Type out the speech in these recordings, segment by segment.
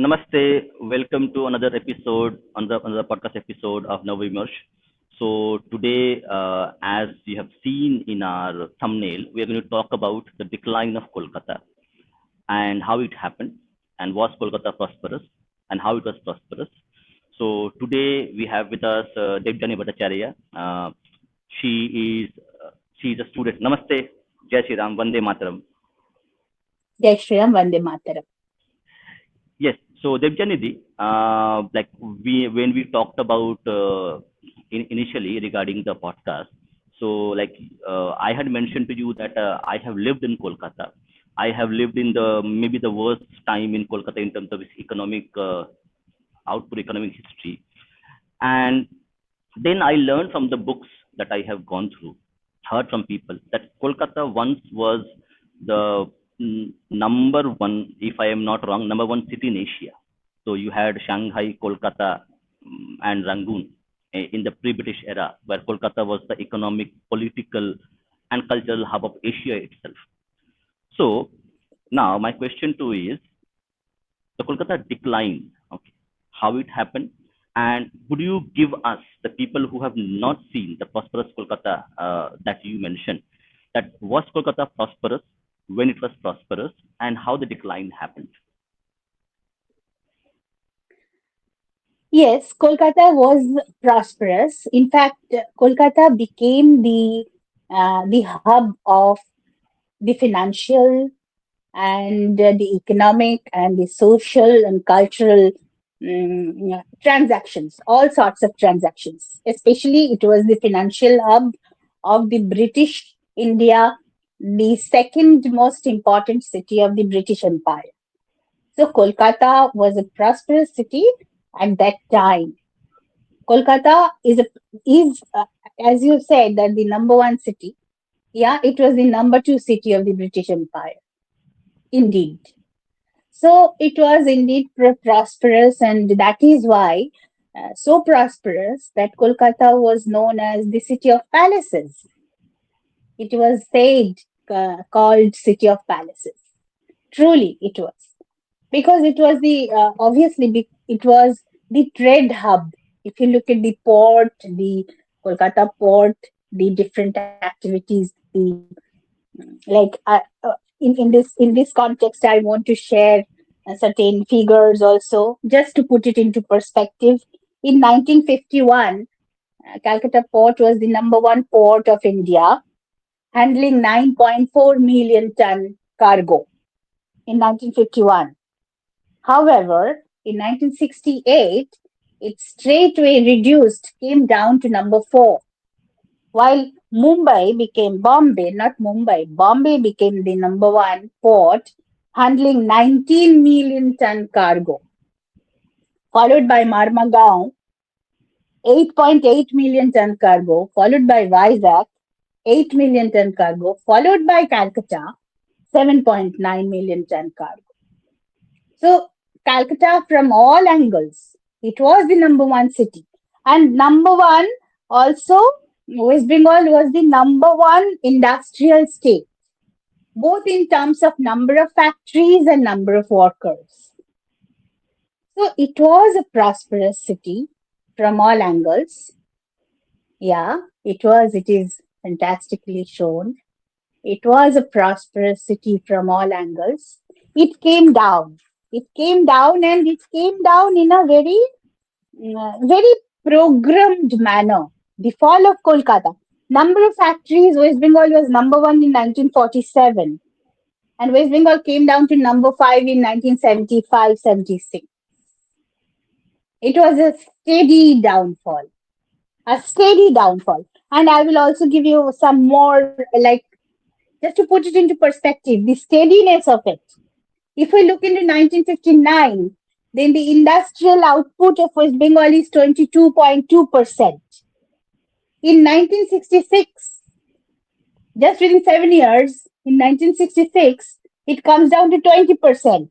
Namaste. Welcome to another episode, another podcast episode of Nava Vimarsh. So today, as you have seen in our thumbnail, we are going to talk about the decline of Kolkata and how it happened, and was Kolkata prosperous, and how it was prosperous. So today we have with us Devjani Bhattacharya. She is she is a student. Namaste. Jai Shri Ram. Vande Mataram. Jai Shri Ram, Vande Mataram. Yes. So Devjanidhi, like we when we talked about initially regarding the podcast, so like I had mentioned to you that I have lived in Kolkata. I have lived in the maybe the worst time in Kolkata in terms of its economic output, economic history, and then I learned from the books that I have gone through, heard from people that Kolkata once was the number one, if I am not wrong, number one city in Asia. So you had Shanghai, Kolkata, and Rangoon in the pre-British era, where Kolkata was the economic, political, and cultural hub of Asia itself. So now my question to you is the Kolkata decline, okay, how it happened, and would you give us, the people who have not seen the prosperous Kolkata that you mentioned, that was Kolkata prosperous, when it was prosperous, and how the decline happened? Yes, Kolkata was prosperous. In fact, Kolkata became the hub of the financial and the economic and the social and cultural transactions, all sorts of transactions. Especially, it was the financial hub of the British India, the second most important city of the British Empire. So Kolkata was a prosperous city at that time. Kolkata is as you said, that the number one city. Yeah, it was the number two city of the British Empire. Indeed. So it was indeed prosperous, and that is why so prosperous that Kolkata was known as the city of palaces. It was said called city of palaces. Truly, it was, because it was the it was the trade hub. If you look at the port, the Kolkata port, the different activities, the like in this context, I want to share certain figures also, just to put it into perspective. In 1951, Calcutta port was the number one port of India, handling 9.4 million ton cargo in 1951. However, in 1968, it straightway reduced, came down to number four, while Mumbai became Bombay, not Mumbai, Bombay became the number one port, handling 19 million ton cargo, followed by Marmagaon, 8.8 million ton cargo, followed by Vizag, 8 million ton cargo, followed by Calcutta, 7.9 million ton cargo. So Calcutta, from all angles, it was the number one city. And number one also, West Bengal was the number one industrial state, both in terms of number of factories and number of workers. So it was a prosperous city from all angles. Yeah, it is fantastically shown. It was a prosperous city from all angles. It came down. It came down, and it came down in a very programmed manner. The fall of Kolkata. Number of factories, West Bengal was number one in 1947, and West Bengal came down to number five in 1975-76. It was a steady downfall, a steady downfall. And I will also give you some more, like, just to put it into perspective, the steadiness of it. If we look into 1959, then the industrial output of West Bengal is 22.2%. In 1966, just within 7 years, in 1966, it comes down to 20%.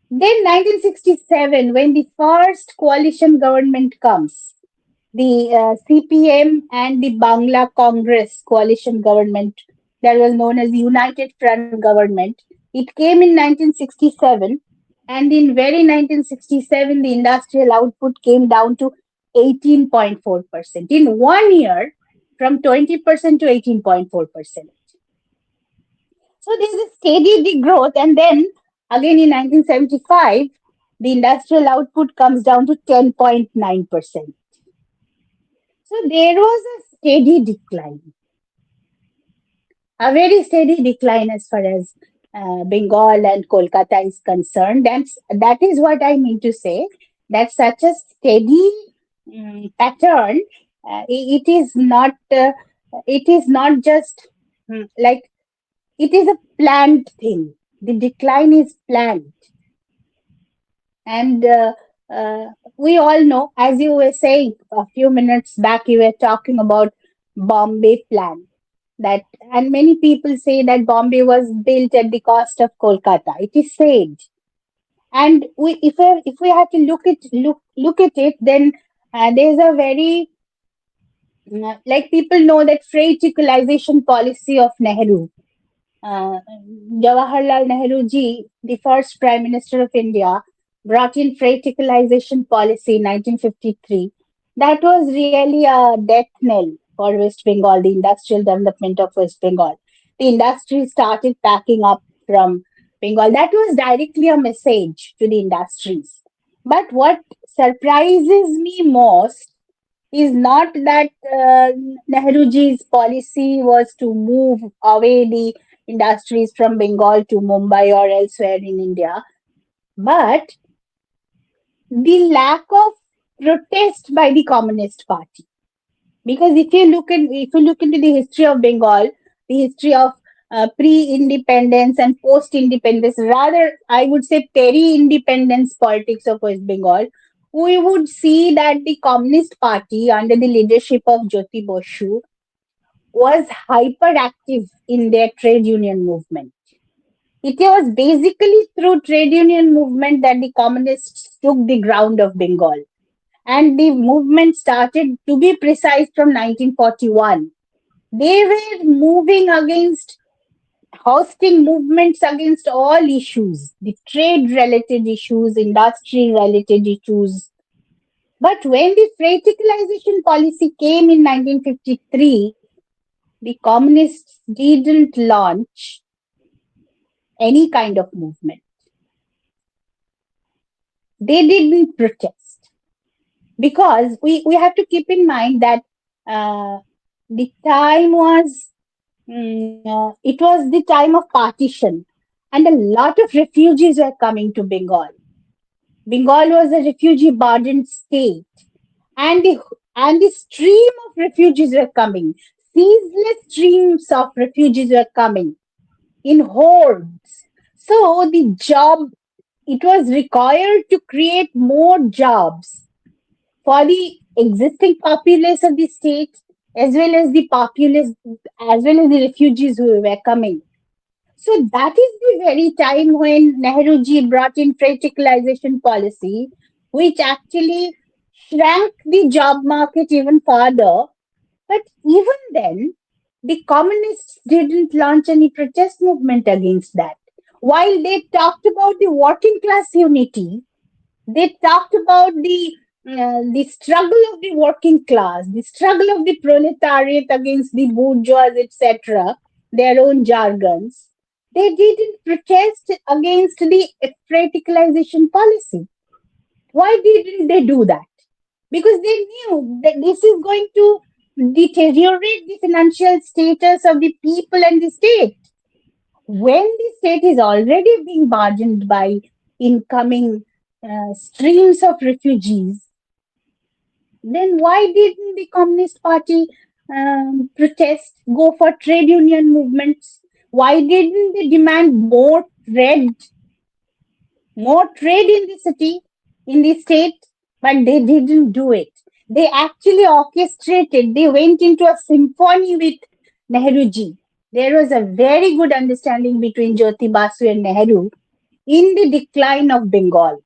Then 1967, when the first coalition government comes, the CPM and the Bangla Congress coalition government, that was known as the United Front government. It came in 1967. And in very 1967, the industrial output came down to 18.4%. In 1 year, from 20% to 18.4%. So there's a steady degrowth, and then again in 1975, the industrial output comes down to 10.9%. So there was a steady decline, a very steady decline as far as Bengal and Kolkata is concerned. That is what I mean to say. That such a steady pattern, it is not just like it is a planned thing. The decline is planned, and we all know, as you were saying a few minutes back, you were talking about Bombay plan that, and many people say that Bombay was built at the cost of Kolkata. It is said, and if we have to look at it, then there's a very like people know that freight equalization policy of Nehru. uh, Jawaharlal Nehru ji, the first Prime Minister of India, brought in freight equalization policy in 1953. That was really a death knell for West Bengal, the industrial development of West Bengal. The industry started packing up from Bengal. That was directly a message to the industries. But what surprises me most is not that Nehruji's policy was to move away the industries from Bengal to Mumbai or elsewhere in India, but the lack of protest by the Communist Party. Because if you look into the history of Bengal, the history of pre-independence and post-independence, rather I would say peri-independence politics of West Bengal, we would see that the Communist Party under the leadership of Jyoti Basu was hyperactive in their trade union movement. It was basically through trade union movement that the communists took the ground of Bengal. And the movement started, to be precise, from 1941. They were moving against, hosting movements against all issues, the trade related issues, industry related issues. But when the freight equalization policy came in 1953, the communists didn't launch any kind of movement. They didn't protest because we have to keep in mind that uh, the time was it was the time of partition, and a lot of refugees were coming to Bengal. Bengal was a refugee burdened state, and the stream of refugees were coming. Ceaseless streams of refugees were coming in hordes. So the job, it was required to create more jobs for the existing populace of the state, as well as the populace, as well as the refugees who were coming. So that is the very time when Nehruji brought in freight equalization policy, which actually shrank the job market even further. But even then, the communists didn't launch any protest movement against that. While they talked about the working class unity, they talked about the struggle of the working class, the struggle of the proletariat against the bourgeois, etc., their own jargons. They didn't protest against the equalization policy. Why didn't they do that? Because they knew that this is going to deteriorate the financial status of the people and the state. When the state is already being burdened by incoming streams of refugees, then why didn't the Communist Party protest, go for trade union movements? Why didn't they demand more trade in the city, in the state? But they didn't do it. They actually orchestrated, they went into a symphony with Nehruji. There was a very good understanding between Jyoti Basu and Nehru in the decline of Bengal.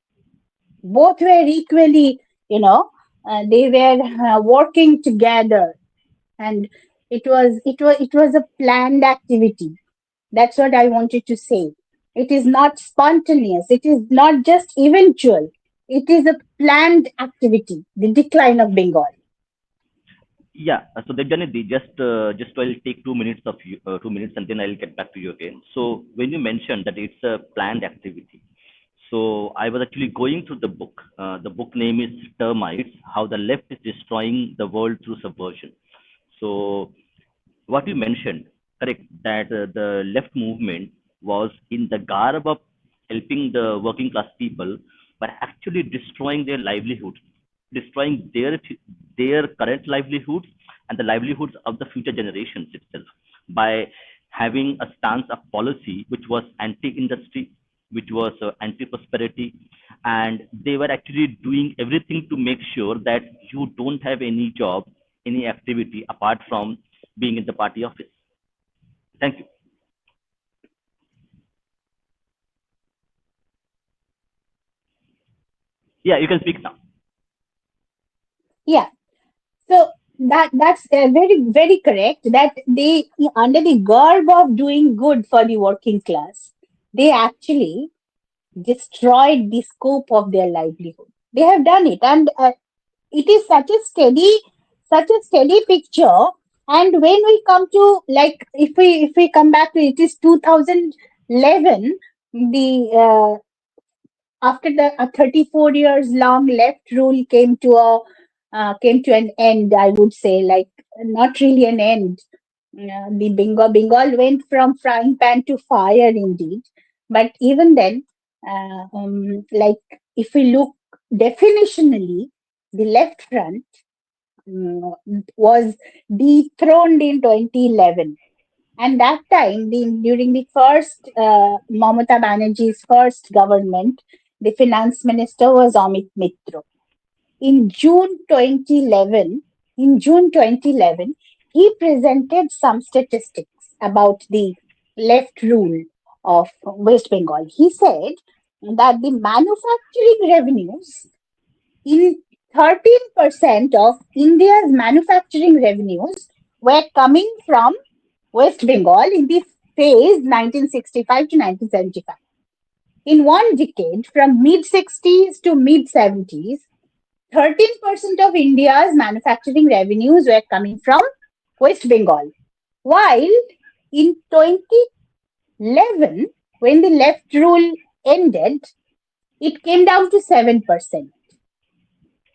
Both were equally, they were working together, and it was a planned activity. That's what I wanted to say. It is not spontaneous. It is not just eventual. It is a planned activity, the decline of Bengal. Yeah, so Devjanidhi, just I'll take 2 minutes of you, 2 minutes, and then I'll get back to you again. So when you mentioned that it's a planned activity, so I was actually going through the book. The book name is Termites: How the Left is Destroying the World Through Subversion. So what you mentioned, correct, that the left movement was in the garb of helping the working class people, but actually destroying their livelihoods, destroying their current livelihoods and the livelihoods of the future generations itself by having a stance of policy which was anti-industry, which was anti-prosperity, and they were actually doing everything to make sure that you don't have any job, any activity apart from being in the party office. Thank you. Yeah, you can speak now. Yeah. So that's very correct. That they, under the garb of doing good for the working class, they actually destroyed the scope of their livelihood. They have done it, and it is such a steady picture. And when we come to, like, if we come back to, it is 2011, the after the 34 years long left rule came to an end, I would say, like, not really an end. The Bengal went from frying pan to fire indeed. But even then, like, if we look definitionally, the left front was dethroned in 2011. And that time, during the first Mamata Banerjee's first government, the finance minister was Amit Mitra. In June 2011, in June 2011, he presented some statistics about the left rule of West Bengal. He said that the manufacturing revenues, in 13% of India's manufacturing revenues were coming from West Bengal in the phase 1965 to 1975. In one decade, from mid 60s to mid 70s, 13% of India's manufacturing revenues were coming from West Bengal. While in 2011, when the left rule ended, it came down to 7%.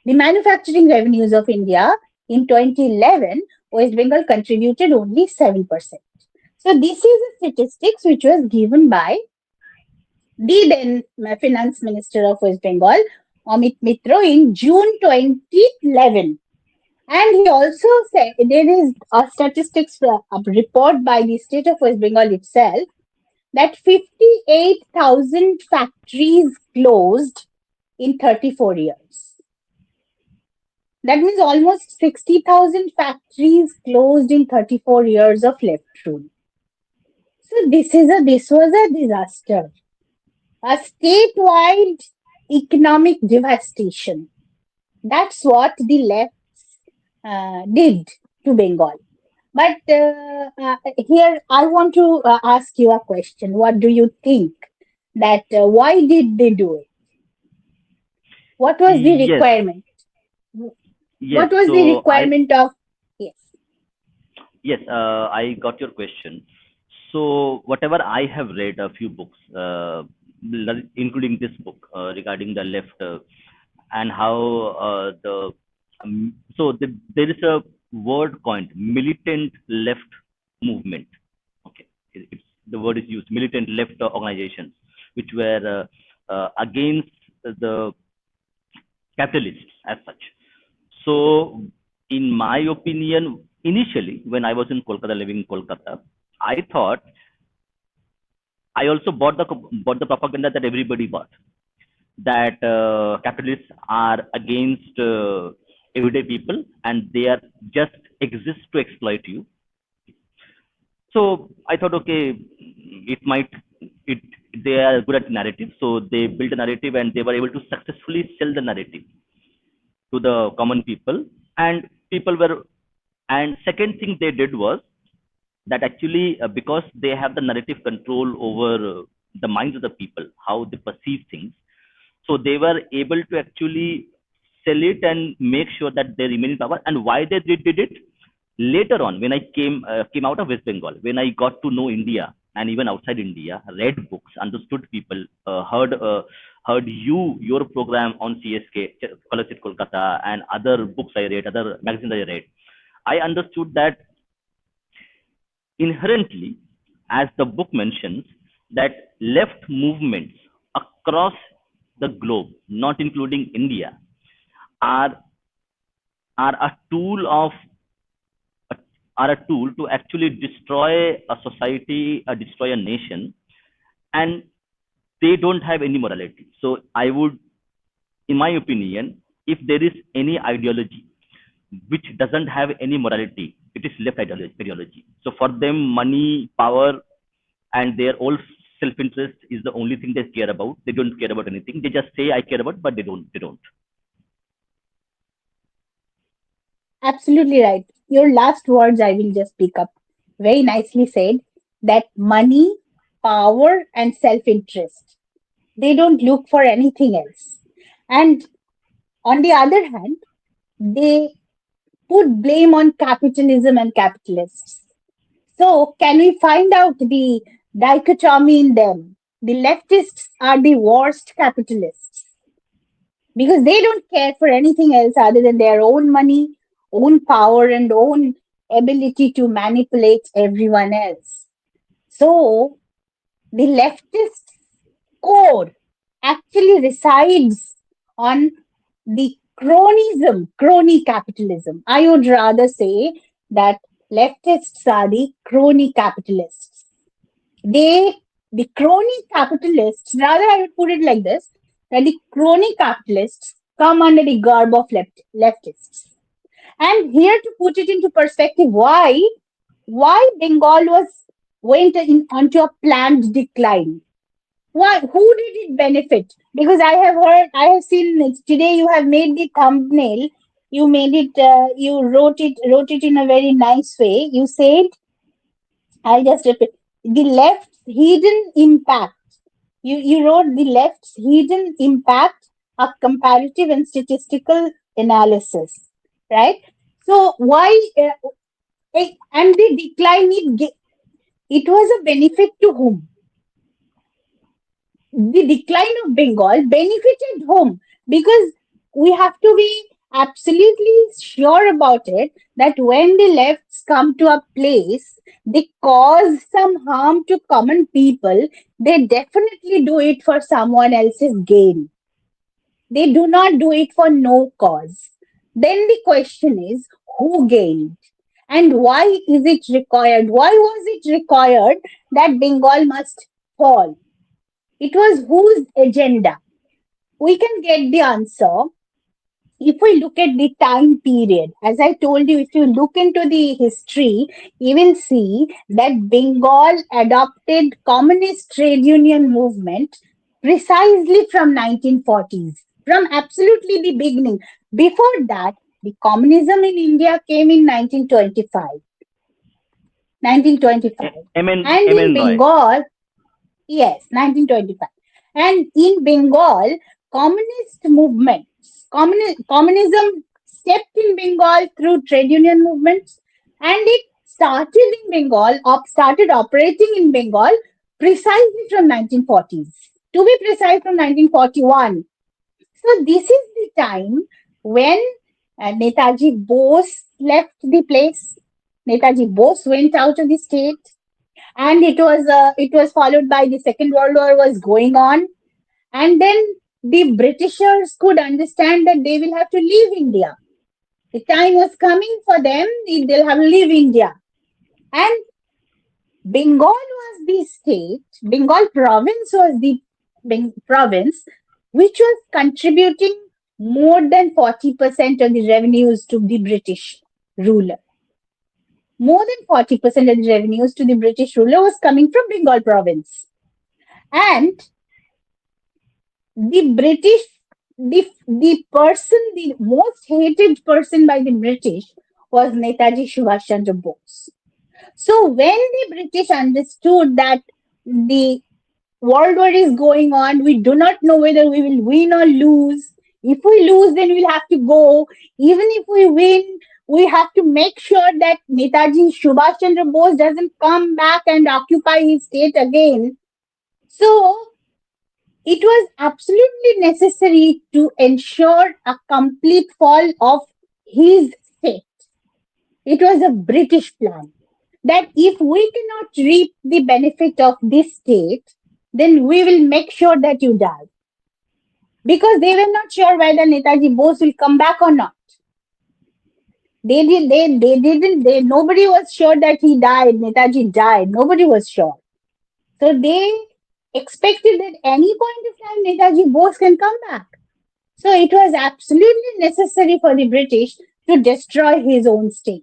The manufacturing revenues of India in 2011, West Bengal contributed only 7%. So this is a statistics which was given by the then finance minister of West Bengal, Amit Mitra, in June 2011. And he also said there is a statistics a report by the state of West Bengal itself that 58,000 factories closed in 34 years. That means almost 60,000 factories closed in 34 years of left rule. So this was a disaster, a statewide economic devastation. That's what the left did to Bengal. But here I want to ask you a question. What do you think? That why did they do it? What was the Yes, requirement? yes. What was the So requirement of? Yes. yes, I got your question. So whatever I have read a few books, including this book regarding the left and how there is a word coined militant left movement. Okay, it's the word is used, militant left organizations, which were against the capitalists as such. So, in my opinion, initially when I was in Kolkata, living in Kolkata, I thought I also bought the propaganda that everybody bought, that capitalists are against everyday people and they are just exist to exploit you. So I thought, okay, it might it they are good at narrative, so they built a narrative and they were able to successfully sell the narrative to the common people, and people were. And second thing they did was that actually because they have the narrative control over the minds of the people, how they perceive things. So they were able to actually sell it and make sure that they remain in power. And why they did it later on, when I came out of West Bengal, when I got to know India and even outside India, read books, understood people, heard your program on CSK, Paralysis Kolkata, and other books I read, other magazines I read, I understood that inherently, as the book mentions, that left movements across the globe, not including India, are are a tool of are a tool to actually destroy a society, destroy a nation, and they don't have any morality. So I would, in my opinion, if there is any ideology which doesn't have any morality, it is left ideology. So for them, money, power, and their own self-interest is the only thing they care about. They don't care about anything. They just say I care about, but they don't. They don't. Absolutely right. Your last words I will just pick up. Very nicely said that money, power, and self interest. They don't look for anything else. And on the other hand, they put blame on capitalism and capitalists. So, can we find out the dichotomy in them? The leftists are the worst capitalists because they don't care for anything else other than their own money, own power, and own ability to manipulate everyone else. So, the leftist core actually resides on the crony capitalism. I would rather say that leftists are the crony capitalists. They, the crony capitalists, rather I would put it like this, that the crony capitalists come under the garb of leftists. And here to put it into perspective, why Bengal went onto a planned decline. Why? Who did it benefit? Because I have seen it today. You have made the thumbnail. You made it. You wrote it in a very nice way. You said, "I'll just repeat the left's hidden impact." You wrote the left's hidden impact, a comparative and statistical analysis, right? So why? And the decline it was a benefit to whom? The decline of Bengal benefited whom? Because we have to be absolutely sure about it that when the lefts come to a place, they cause some harm to common people, they definitely do it for someone else's gain. They do not do it for no cause. Then the question is who gained? And why is it required? Why was it required that Bengal must fall? It was whose agenda? We can get the answer if we look at the time period. As I told you, if you look into the history, you will see that Bengal adopted communist trade union movement precisely from 1940s, from absolutely the beginning. Before that, the communism in India came in 1925. 1925. And in Amen, Roy. Bengal, yes, 1925. And in Bengal, communist movements, communism stepped in Bengal through trade union movements, and it started in Bengal, started operating in Bengal precisely from 1940s. To be precise, from 1941. So this is the time when Netaji Bose left the place. Netaji Bose went out of the state, and it was followed by the Second World War was going on, and then the Britishers could understand that they will have to leave India. The time was coming for them; they'll have to leave India, and Bengal was the state. Bengal province was the province which was contributing more than 40% of the revenues to the British ruler. More than 40% of the revenues to the British ruler was coming from Bengal province. And the British, the most hated person by the British was Netaji Subhash Chandra Bose. So when the British understood that the World War is going on. We do not know whether we will win or lose. If we lose, then we'll have to go. Even if we win, we have to make sure that Netaji Subhash Chandra Bose doesn't come back and occupy his state again. So it was absolutely necessary to ensure a complete fall of his state. It was a British plan that if we cannot reap the benefit of this state, then we will make sure that you die. Because they were not sure whether Netaji Bose will come back or not. They didn't, they, nobody was sure that he died, Netaji died. Nobody was sure. So they expected that any point of time Netaji Bose can come back. So it was absolutely necessary for the British to destroy his own state.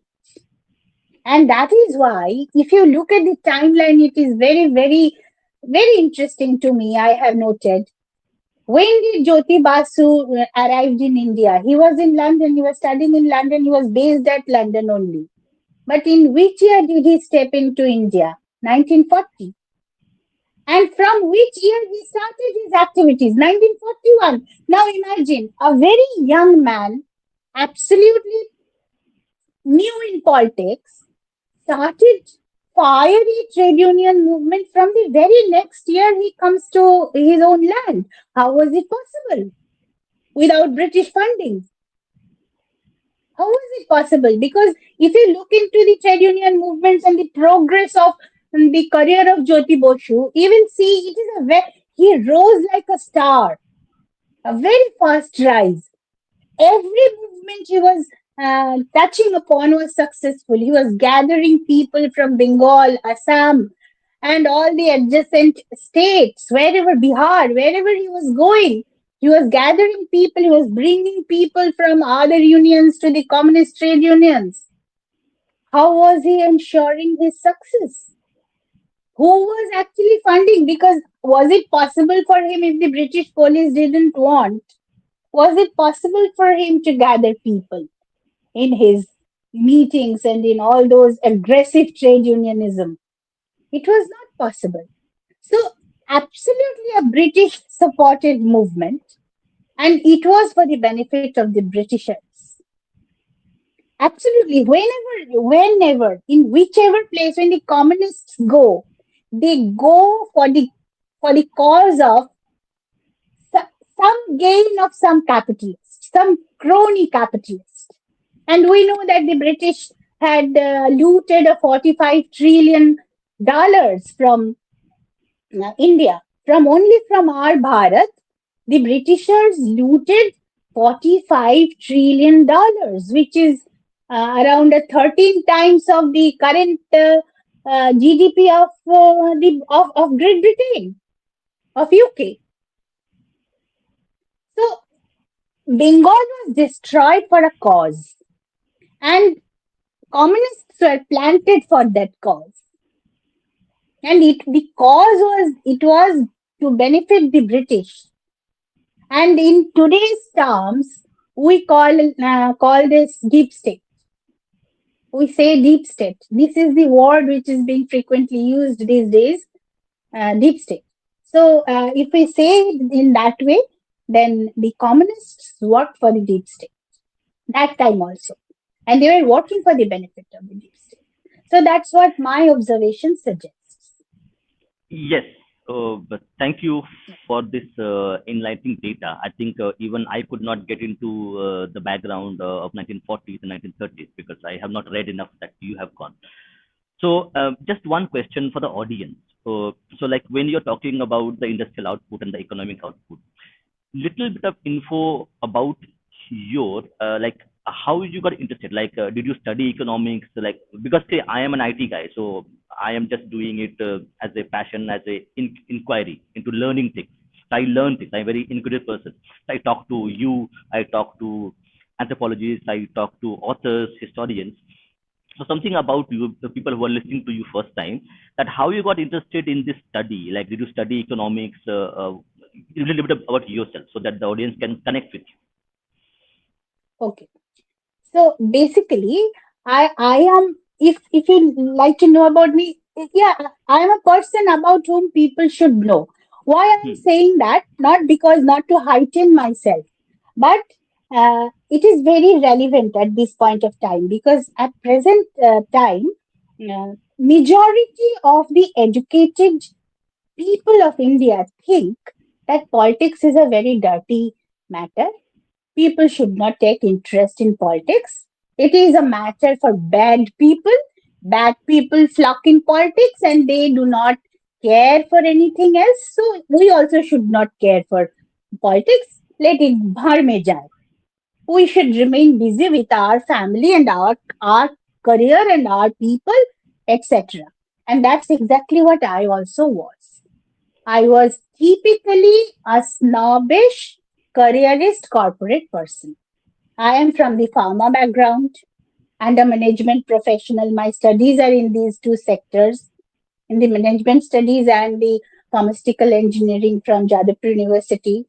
And that is why, if you look at the timeline, it is very, very, very interesting to me. I have noted. When did Jyoti Basu arrived in India? He was in London. He was studying in London. He was based at London only. But in which year did he step into India? 1940. And from which year he started his activities? 1941. Now imagine a very young man, absolutely new in politics, started fiery trade union movement from the very next year he comes to his own land. How was it possible? Without British funding. How was it possible? Because if you look into the trade union movements and the progress of the career of Jyoti Bosu, you will see it is a very, he rose like a star, a very fast rise. Every movement he was touching upon was successful. He was gathering people from Bengal, Assam, and all the adjacent states, wherever Bihar, wherever he was going. He was gathering people, he was bringing people from other unions to the communist trade unions. How was he ensuring his success? Who was actually funding? Because was it possible for him if the British police didn't want? Was it possible for him to gather people in his meetings and in all those aggressive trade unionism? It was not possible. So, absolutely a British supported movement, and it was for the benefit of the Britishers. Absolutely, whenever, in whichever place, when the communists go, they go for the cause of some gain of some capitalist, some crony capitalist. And we know that the British had looted a $45 trillion from India. From only from our Bharat, the Britishers looted $45 trillion, which is around 13 times of the current GDP of Great Britain, of UK. So Bengal was destroyed for a cause, and communists were planted for that cause. And the cause was it was to benefit the British. And in today's terms, we call this deep state. We say deep state. This is the word which is being frequently used these days, deep state. So if we say it in that way, then the communists worked for the deep state that time also, and they were working for the benefit of the deep state. So that's what my observation suggests. Yes, but thank you for this enlightening data. I think even I could not get into the background of 1940s and 1930s because I have not read enough that you have gone. So, just one question for the audience. So, like when you're talking about the industrial output and the economic output, little bit of info about your like how you got interested. Like, did you study economics? Like, because say I am an IT guy, so I am just doing it as a passion, as a inquiry into learning things. So I learn things. I'm a very inquisitive person. So I talk to you. I talk to anthropologists. I talk to authors, historians. So something about you, the people who are listening to you first time, that how you got interested in this study. Like, did you study economics? A little bit about yourself, so that the audience can connect with you. Okay. So basically, I am, if you like to know about me, yeah, I am a person about whom people should know. Why I'm Hmm. saying that? Not because not to heighten myself, but it is very relevant at this point of time because at present time, majority of the educated people of India think that politics is a very dirty matter. People should not take interest in politics. It is a matter for bad people. Bad people flock in politics and they do not care for anything else. So we also should not care for politics. Let it bhar mein jaye. We should remain busy with our family and our career and our people, etc. And that's exactly what I also was. I was typically a snobbish, careerist corporate person. I am from the pharma background and a management professional. My studies are in these two sectors, in the management studies and the pharmaceutical engineering from Jadavpur University.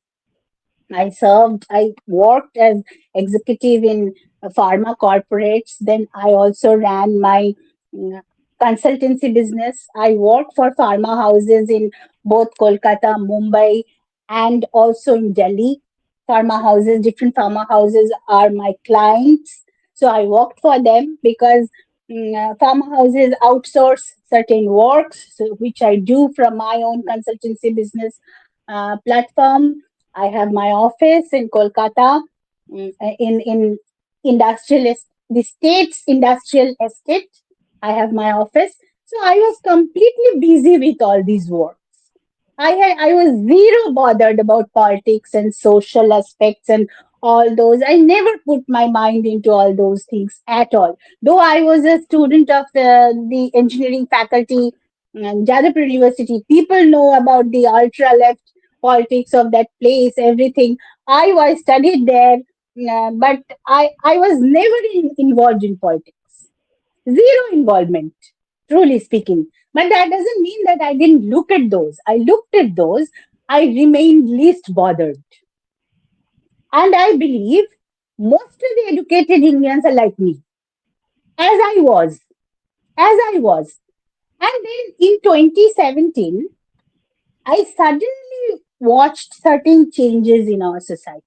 I worked as executive in pharma corporates. Then I also ran my mm, consultancy business. I worked for pharma houses in both Kolkata, Mumbai, and also in Delhi. Pharma houses, different pharma houses are my clients. So I worked for them because pharma houses outsource certain works, so, which I do from my own consultancy business platform. I have my office in Kolkata, in the state's industrial estate. I have my office, so I was completely busy with all these works. I was zero bothered about politics and social aspects and all those. I never put my mind into all those things at all. Though I was a student of the engineering faculty, Jadavpur University, people know about the ultra left politics of that place, everything. I studied there, but I was never involved in politics. Zero involvement, truly speaking. But that doesn't mean that I didn't look at those. I looked at those. I remained least bothered. And I believe most of the educated Indians are like me, as I was, as I was. And then in 2017, I suddenly watched certain changes in our society,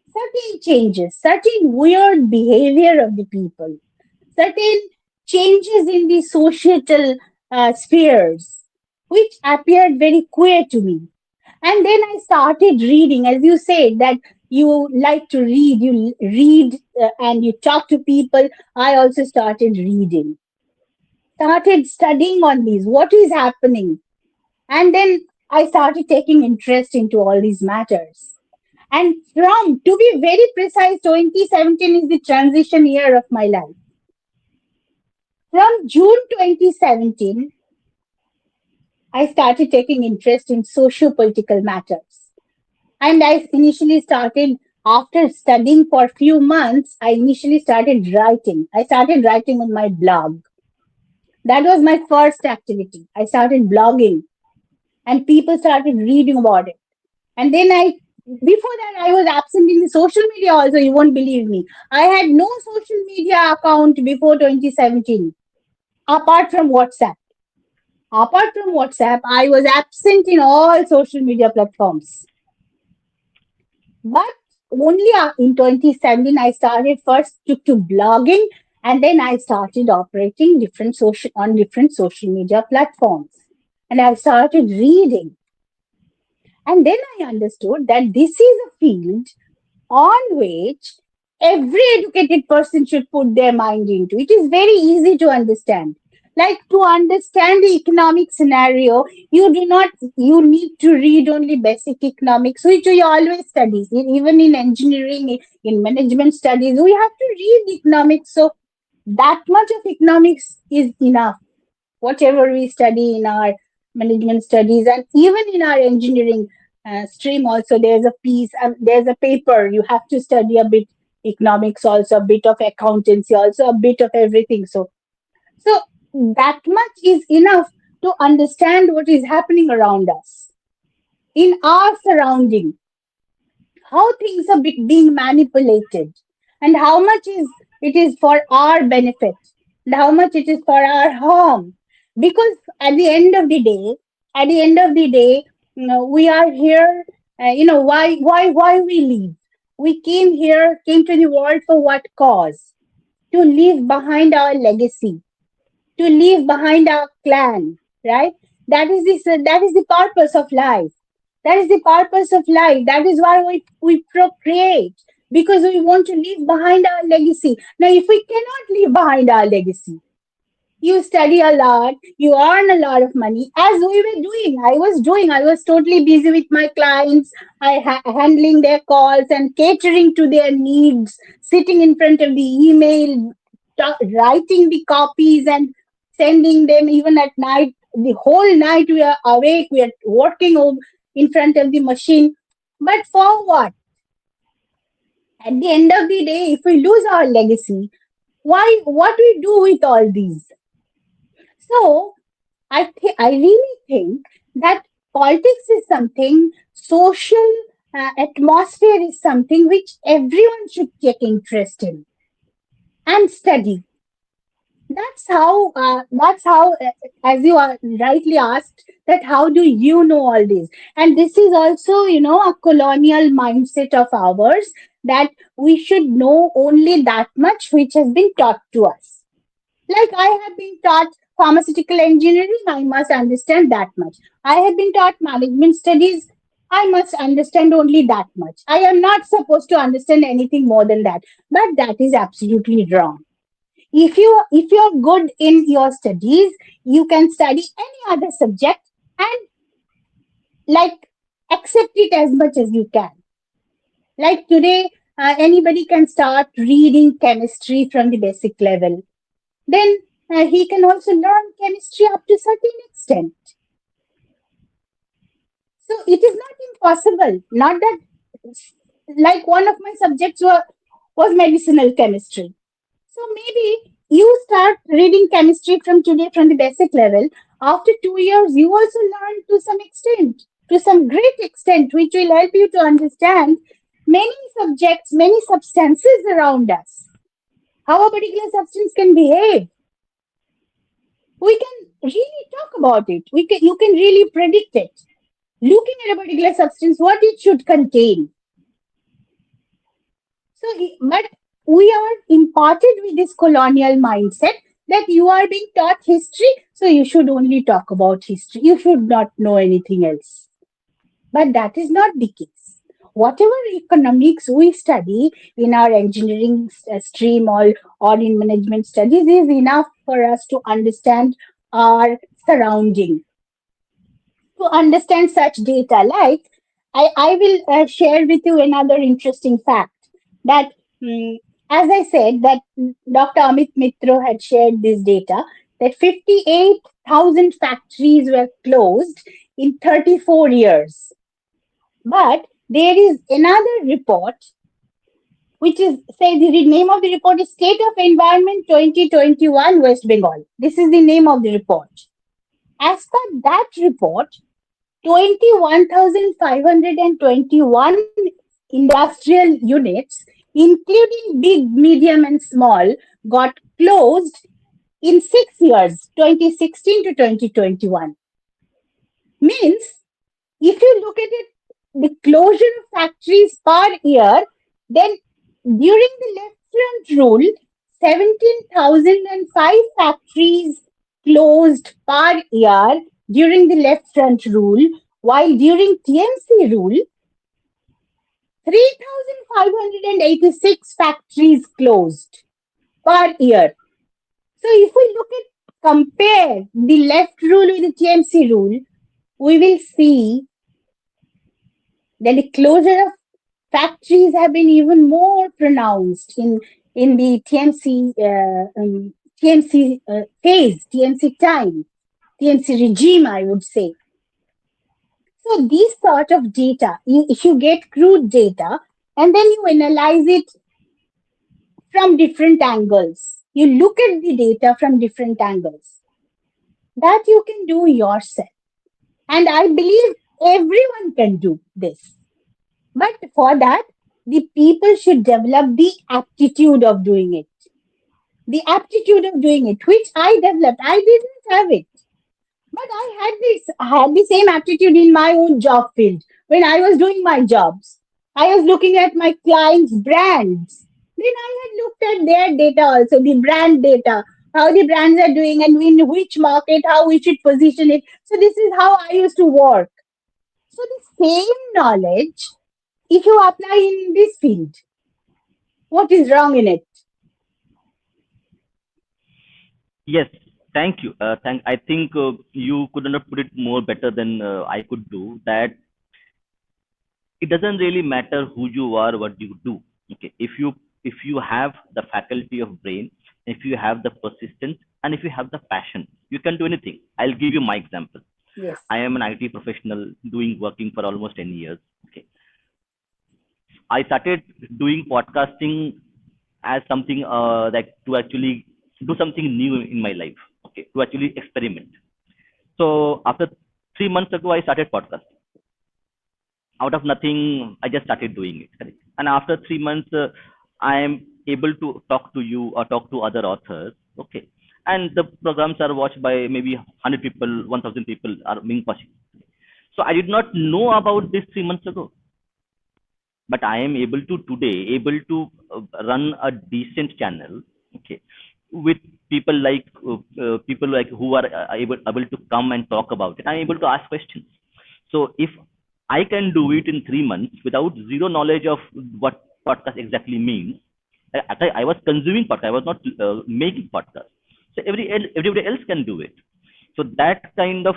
certain changes, certain weird behavior of the people, certain changes in the societal spheres, which appeared very queer to me. And then I started reading, as you said, that you like to read, you read and you talk to people. I also started reading, started studying on these, what is happening. And then I started taking interest into all these matters. And to be very precise, 2017 is the transition year of my life. From June 2017, I started taking interest in socio-political matters. And I initially started, after studying for a few months, I initially started writing. I started writing on my blog. That was my first activity. I started blogging and people started reading about it. And then before that, I was absent in the social media also. You won't believe me. I had no social media account before 2017, apart from WhatsApp. Apart from WhatsApp, I was absent in all social media platforms. But only in 2017, I started first to blogging, and then I started operating different social media platforms. And I started reading. And then I understood that this is a field on which every educated person should put their mind into. It is very easy to understand. Like to understand the economic scenario, you need to read only basic economics, which we always study. Even in engineering, in management studies, we have to read economics. So that much of economics is enough, whatever we study in our management studies and even in our engineering stream also, there's a piece, there's a paper, you have to study a bit economics also, a bit of accountancy also, a bit of everything. So that much is enough to understand what is happening around us in our surrounding, how things are being manipulated, and how much is it is for our benefit and how much it is for our harm. Because at the end of the day, We are here. Why we live? We came to the world for what cause? To leave behind our legacy, to leave behind our clan, right? That is the purpose of life. That is the purpose of life. That is why we procreate, because we want to leave behind our legacy. Now, if we cannot leave behind our legacy, you study a lot, you earn a lot of money, as we were doing. I was totally busy with my clients, handling their calls and catering to their needs, sitting in front of the email, writing the copies and sending them even at night. The whole night we are awake, we are working in front of the machine. But for what? At the end of the day, if we lose our legacy, what we do with all these? So I really think that politics is something, social atmosphere is something which everyone should take interest in and study. As you are rightly asked, that how do you know all this? And this is also, a colonial mindset of ours, that we should know only that much which has been taught to us. Like I have been taught pharmaceutical engineering, I must understand that much. I have been taught management studies, I must understand only that much. I am not supposed to understand anything more than that. But that is absolutely wrong. If you're good in your studies, you can study any other subject and, like, accept it as much as you can. Like today, anybody can start reading chemistry from the basic level, then he can also learn chemistry up to certain extent. So it is not impossible. Not that, like, one of my subjects was medicinal chemistry. So maybe you start reading chemistry from today from the basic level. After 2 years, you also learn to some extent, to some great extent, which will help you to understand many subjects, many substances around us. How a particular substance can behave, we can really talk about it. You can really predict it. Looking at a particular substance, what it should contain. But we are imparted with this colonial mindset that you are being taught history, so you should only talk about history. You should not know anything else. But that is not the case. Whatever economics we study in our engineering stream, or in management studies, is enough for us to understand our surrounding, to understand such data. Like, I will share with you another interesting fact, that, mm, as I said, that Dr. Amit Mitro had shared this data, that 58,000 factories were closed in 34 years. But there is another report, which is, say, the name of the report is State of Environment 2021 West Bengal. This is the name of the report. As per that report, 21,521 industrial units, including big, medium, and small, got closed in 6 years, 2016 to 2021. Means, if you look at it, the closure of factories per year, then during the left front rule, 17,005 factories closed per year during the left front rule, while during TMC rule, 3,586 factories closed per year. So if we compare the left rule with the TMC rule, we will see that the closure of factories have been even more pronounced in the TMC phase, TMC time, TMC regime, I would say. So these sort of data, if you get crude data and then you analyze it from different angles, you look at the data from different angles, that you can do yourself. And I believe everyone can do this. But for that, the people should develop the aptitude of doing it. The aptitude of doing it, which I developed. I didn't have it. But I had the same attitude in my own job field when I was doing my jobs. I was looking at my clients' brands. Then I had looked at their data also, the brand data, how the brands are doing and in which market, how we should position it. So this is how I used to work. So the same knowledge, if you apply in this field, what is wrong in it? Yes, thank you. I think you couldn't have put it more better than I could do. That it doesn't really matter who you are, what you do. Okay, if you have the faculty of brain, if you have the persistence, and if you have the passion, you can do anything. I'll give you my example. Yes, I am an IT professional doing working for almost 10 years. Okay, I started doing podcasting as something like to actually do something new in my life. Okay, to actually experiment. So after 3 months ago, I started podcasting. Out of nothing, I just started doing it. Correct? And after 3 months, I am able to talk to you or talk to other authors. Okay, and the programs are watched by maybe 100 people, 1,000 people are being watched. So I did not know about this 3 months ago, but I am able to today able to run a decent channel. Okay, with people like who are able to come and talk about it. I'm able to ask questions. So if I can do it in 3 months without zero knowledge of what podcast exactly means, I was consuming podcast, I was not making podcast. So everybody else can do it. So that kind of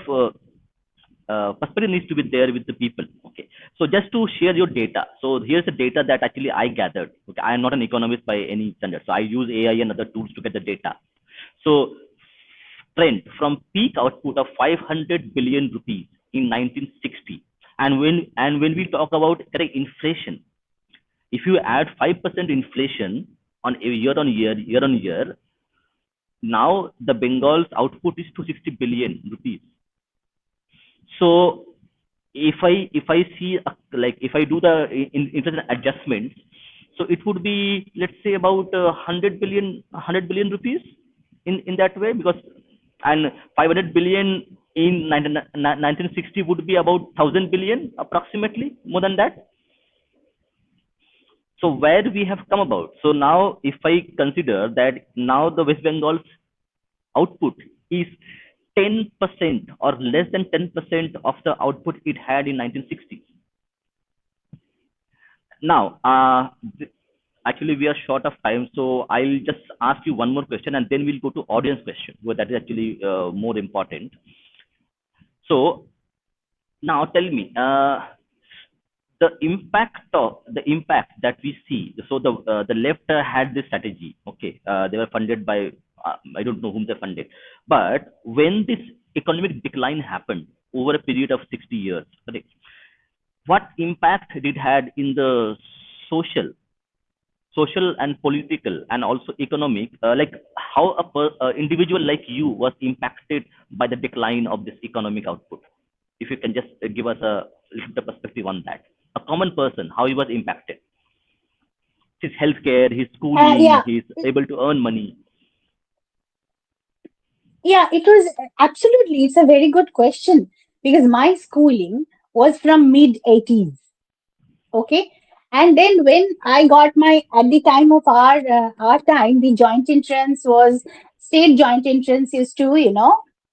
perspective needs to be there with the people. Okay, so just to share your data, so here's the data that actually I gathered. Okay, I am not an economist by any standard, so I use AI and other tools to get the data. So trend from peak output of 500 billion rupees in 1960, and when we talk about correct inflation, if you add 5% inflation on a year on year, now the Bengal's output is 260 billion rupees. So if I see like if I do the interest adjustments, so it would be, let's say, about 100 billion rupees in that way, because and 500 billion in 1960 would be about 1,000 billion approximately, more than that. So where we have come about. So now if I consider that now the West Bengal's output is 10% or less than 10% of the output it had in 1960. Now, actually, we are short of time, so I'll just ask you one more question, and then we'll go to audience question, where that is actually more important. So now, tell me, the impact that we see. So the left had this strategy. Okay, they were funded by I don't know whom they funded, but when this economic decline happened over a period of 60 years, correct, what impact it had in the social social and political and also economic, like how individual like you was impacted by the decline of this economic output. If you can just give us a little bit of perspective on that, a common person, how he was impacted, his healthcare, his schooling, yeah, he's able to earn money. yeah, it was absolutely. It's a very good question because my schooling was from mid 80s. Okay, and then when I got my at the time of our time, the joint entrance was state joint entrance used to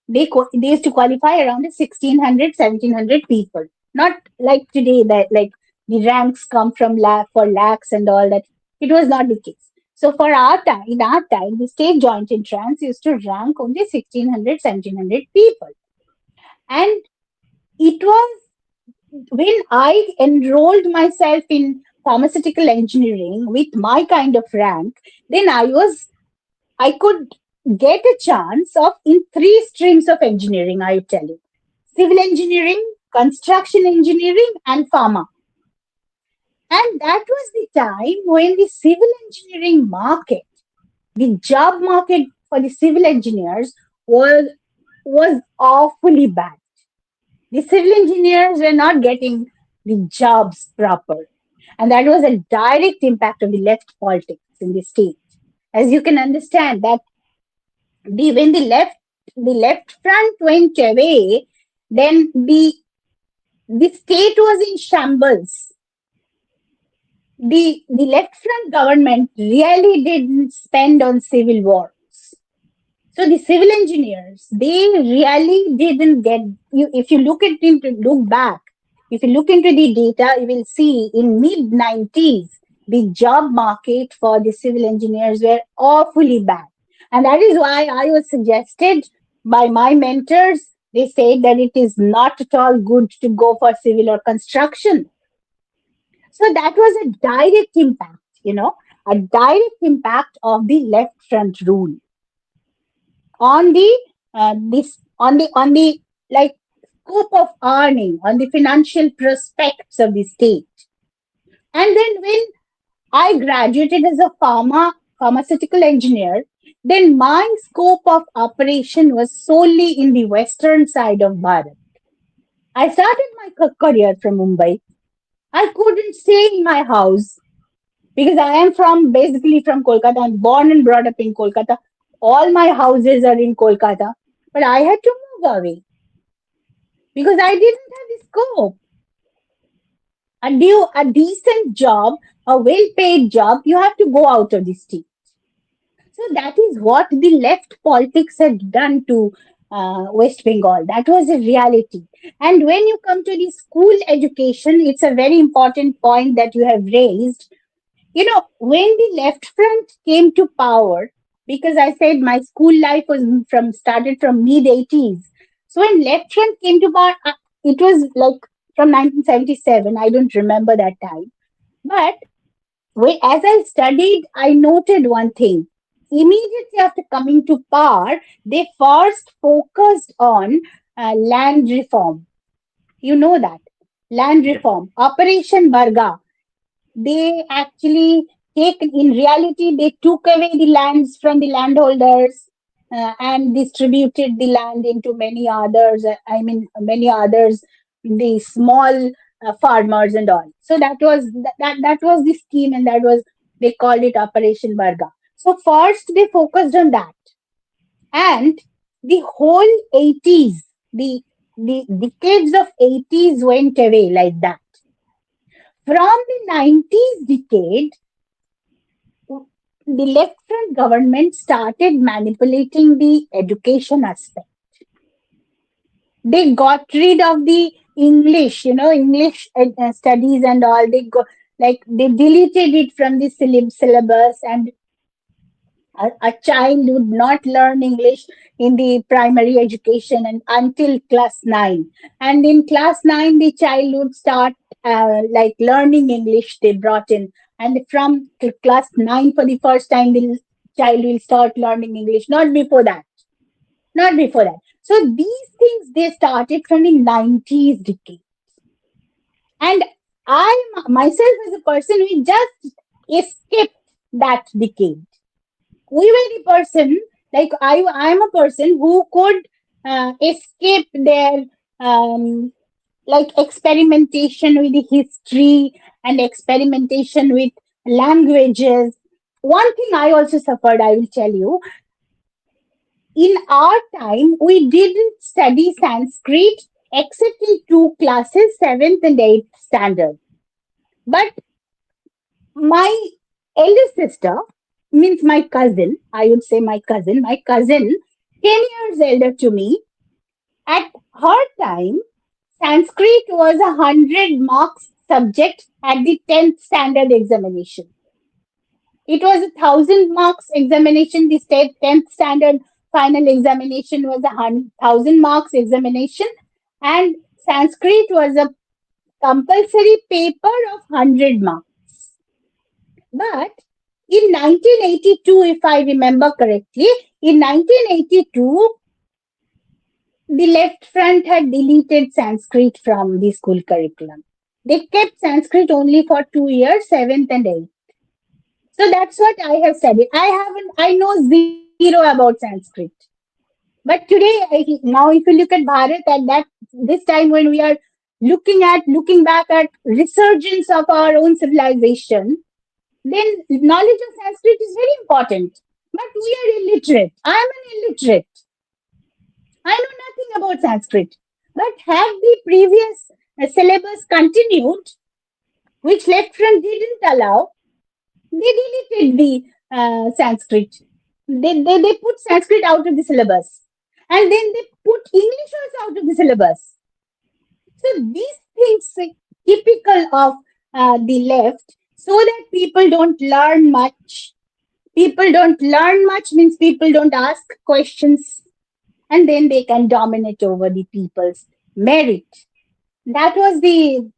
they used to qualify around 1600, 1700 people, not like today that like the ranks come from for lakhs and all that. It was not the case. So for our time, in our time, the state joint entrance used to rank only 1600, 1700 people, and it was when I enrolled myself in pharmaceutical engineering with my kind of rank, then I could get a chance of in three streams of engineering, I tell you. Civil engineering, construction engineering, and pharma. And that was the time when the civil engineering market, the job market for the civil engineers was awfully bad. The civil engineers were not getting the jobs proper. And that was a direct impact of the left politics in the state. As you can understand, that when the left left front went away, then the state was in shambles. The left front government really didn't spend on civil wars. So the civil engineers, they really didn't get you. If you look back, if you look into the data, you will see in mid 90s the job market for the civil engineers were awfully bad, and that is why I was suggested by my mentors. They said that it is not at all good to go for civil or construction. So that was a direct impact, a direct impact of the left front rule on the this on the like scope of earning, on the financial prospects of the state. And then when I graduated as a pharmaceutical engineer, then my scope of operation was solely in the western side of Bharat. I started my career from Mumbai. I couldn't stay in my house because I am from basically from Kolkata. I'm born and brought up in Kolkata. All my houses are in Kolkata, but I had to move away because I didn't have the scope. A decent job, a well-paid job, you have to go out of the state. So that is what the left politics had done to West Bengal. That was a reality. And when you come to the school education, it's a very important point that you have raised. When the left front came to power, because I said my school life was from started from mid 80s. So when left front came to power, it was like from 1977. I don't remember that time. But as I studied, I noted one thing. Immediately after coming to power, they first focused on land reform. You know that. Land Yes. reform. Operation Barga, they actually take in reality they took away the lands from the landholders and distributed the land into many others, many others, the small farmers and all. So that was the scheme, and that was, they called it Operation Barga. So first they focused on that, and the whole 80s, the decades of 80s went away like that. From the 90s decade, the left front government started manipulating the education aspect. They got rid of the English, English studies and all. They deleted it from the syllabus, and a child would not learn English in the primary education and until class 9. And in class 9, the child would start learning English, they brought in. And from class 9, for the first time, the child will start learning English. Not before that. Not before that. So these things, they started from the 90s decade. And I myself as a person, we just escaped that decade. We were the person, like I'm a person who could escape their experimentation with the history and experimentation with languages. One thing I also suffered, I will tell you, in our time we didn't study Sanskrit except in two classes, 7th and 8th standard. But my elder sister, means my cousin, I would say my cousin, 10 years elder to me, at her time, Sanskrit was 100 marks subject at the 10th standard examination. It was 1,000 marks examination. The state 10th standard final examination was 1,000 marks examination, and Sanskrit was a compulsory paper of 100 marks. But in 1982, if I remember correctly, in 1982, the left front had deleted Sanskrit from the school curriculum. They kept Sanskrit only for 2 years, 7th and 8th. So that's what I have studied. I know zero about Sanskrit. But today, now if you look at Bharat at this time when we are looking back at resurgence of our own civilization, then knowledge of Sanskrit is very important. But we are illiterate. I am an illiterate. I know nothing about Sanskrit. But have the previous syllabus continued, which left front didn't allow, they deleted the Sanskrit. They put Sanskrit out of the syllabus. And then they put English also out of the syllabus. So these things typical of the left, so that people don't learn much. People don't learn much means people don't ask questions, and then they can dominate over the people's merit. That was the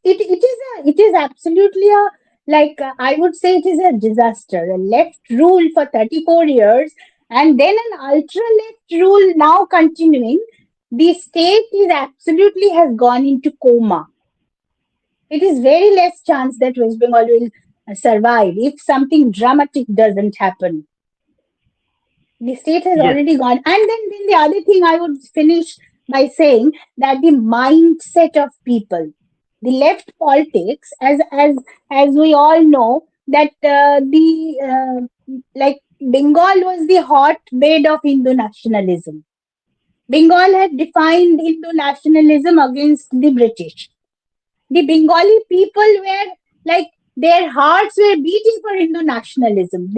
it is absolutely a like I would say it is a disaster. A left rule for 34 years and then an ultra left rule now continuing. The state is absolutely has gone into coma. It is very less chance that West Bengal will survive if something dramatic doesn't happen. The state has Yes, already gone. And then the other thing I would finish by saying that the mindset of people, the left politics, as we all know, that the like Bengal was the hotbed of Hindu nationalism. Bengal had defined Hindu nationalism against the British. The Bengali people were like their hearts were beating for Hindu nationalism.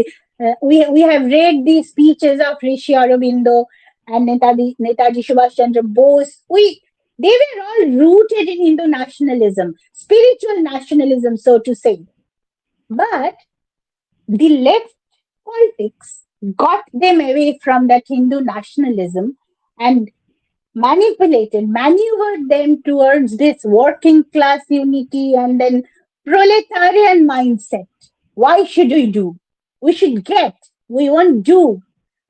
We have read the speeches of Rishi Aurobindo and Netaji Subhash Chandra Bose. They were all rooted in Hindu nationalism, spiritual nationalism, so to say. But the left politics got them away from that Hindu nationalism and maneuvered them towards this working class unity and then proletarian mindset. Why should we do? We should get. We won't do.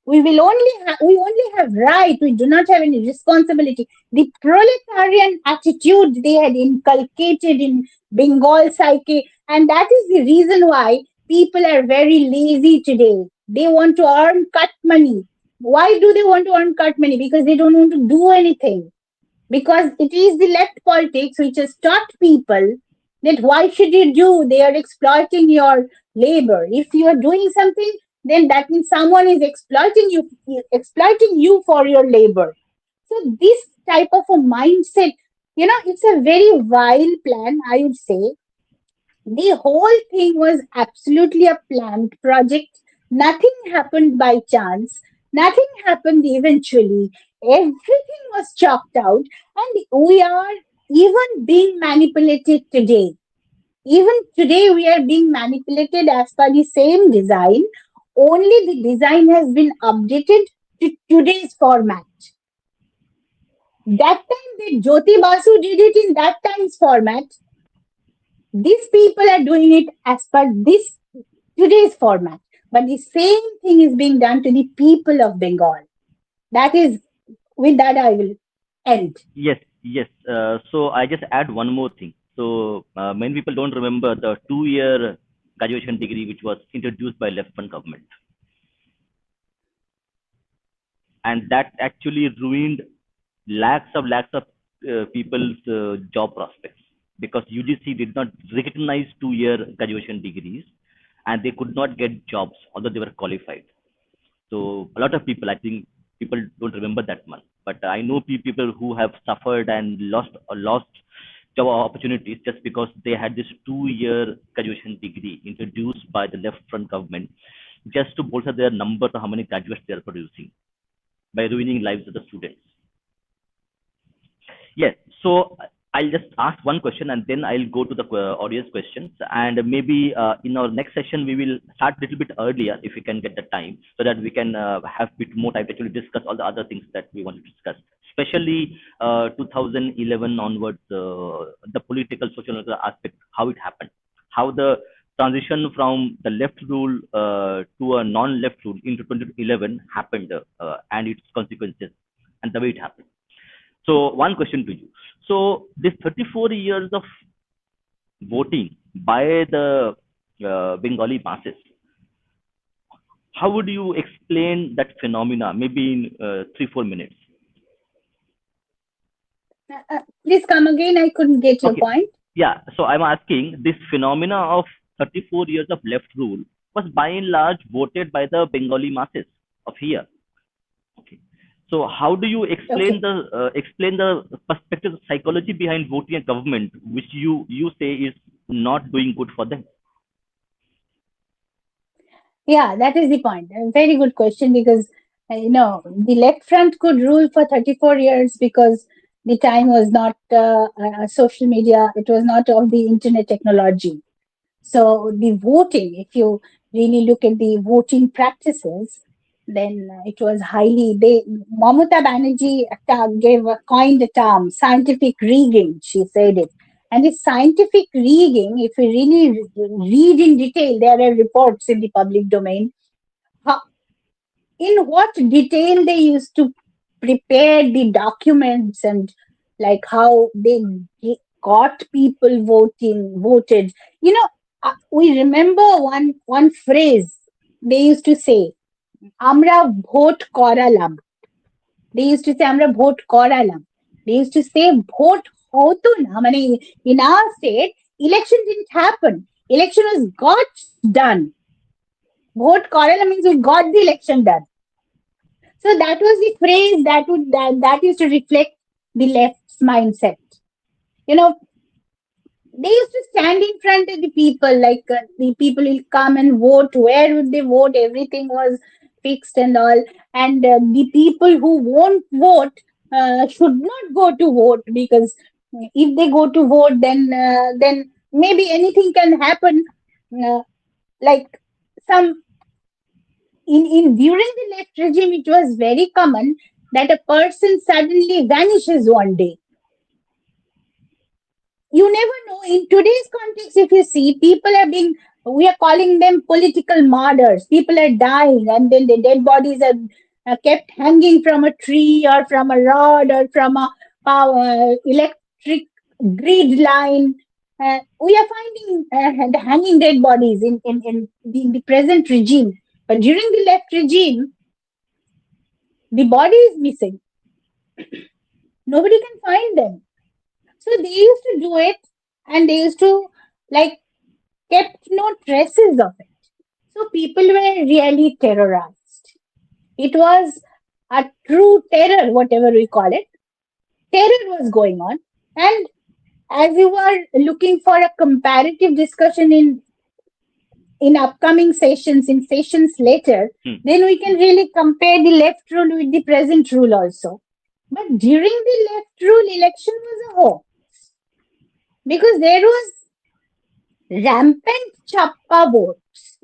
We only have right. We do not have any responsibility. The proletarian attitude they had inculcated in Bengal psyche, and that is the reason why people are very lazy today. They want to earn cut money. Why do they want to earn cut money? Because they don't want to do anything. Because it is the left politics which has taught people that why should you do? They are exploiting your labor. If you are doing something, then that means someone is exploiting you for your labor. So this type of a mindset, it's a very vile plan, I would say. The whole thing was absolutely a planned project. Nothing happened by chance. Nothing happened eventually. Everything was chalked out, and we are even being manipulated today. Even today, we are being manipulated as per the same design, only the design has been updated to today's format. That time, the Jyoti Basu did it in that time's format. These people are doing it as per this today's format. But the same thing is being done to the people of Bengal. That is, with that, I will end. yes, yes. So I just add one more thing. So many people don't remember the 2 year graduation degree which was introduced by left front government, and that actually ruined lakhs of people's job prospects, because UGC did not recognize 2 year graduation degrees, and they could not get jobs although they were qualified. So a lot of people, I think, people don't remember that much, but I know people who have suffered and lost job opportunities just because they had this 2 year graduation degree introduced by the left front government, just to bolster their numbers of how many graduates they are producing by ruining lives of the students. Yes. So I'll just ask one question and then I'll go to the audience questions. And maybe in our next session, we will start a little bit earlier if we can get the time, so that we can have a bit more time to actually discuss all the other things that we want to discuss, especially 2011 onwards, the political, social aspect, how it happened, how the transition from the left rule to a non-left rule into 2011 happened, and its consequences and the way it happened. So one question to you. So this 34 years of voting by the Bengali masses, how would you explain that phenomena? Maybe in 3 4 minutes. Please come again. I couldn't get your Okay. point. Yeah. So I'm asking, this phenomena of 34 years of left rule was by and large voted by the Bengali masses of here. Okay. So how do you Okay. explain the perspective psychology behind voting a government which you say is not doing good for them? Yeah, that is the point. A very good question because the left front could rule for 34 years because the time was not social media. It was not of the internet technology. So the voting, if you really look at the voting practices, then it was highly. They Mamata Banerjee coined the term scientific rigging. She said it, and the scientific rigging, if you really read in detail, there are reports in the public domain. How, in what detail they used to prepare the documents and like how they got people voted. You know, we remember one phrase they used to say, "Amra vote koralam." They used to say, "Amra vote koralam." They used to say, "Vote hoto na." Mane, in our state, election didn't happen. Election was got done. Vote koralam means we got the election done. So that was the phrase that used to reflect the left's mindset. You know, they used to stand in front of the people, like the people will come and vote. Where would they vote? Everything was fixed and all. And the people who won't vote should not go to vote because if they go to vote, then maybe anything can happen. Uh, like some in during the left regime, it was very common that a person suddenly vanishes one day. You never know. In today's context, if you see, people are being, we are calling them political martyrs. People are dying, and then the dead bodies are kept hanging from a tree or from a rod or from a power electric grid line. We are finding the hanging dead bodies in the present regime. But during the left regime, the body is missing. Nobody can find them. So they used to do it, and they used to like kept no traces of it. So people were really terrorized. It was a true terror, whatever we call it. Terror was going on. And as you were looking for a comparative discussion in upcoming sessions, in sessions later, Hmm. then we can really compare the left rule with the present rule also. But during the left rule, election was a hoax because there was rampant chappa votes.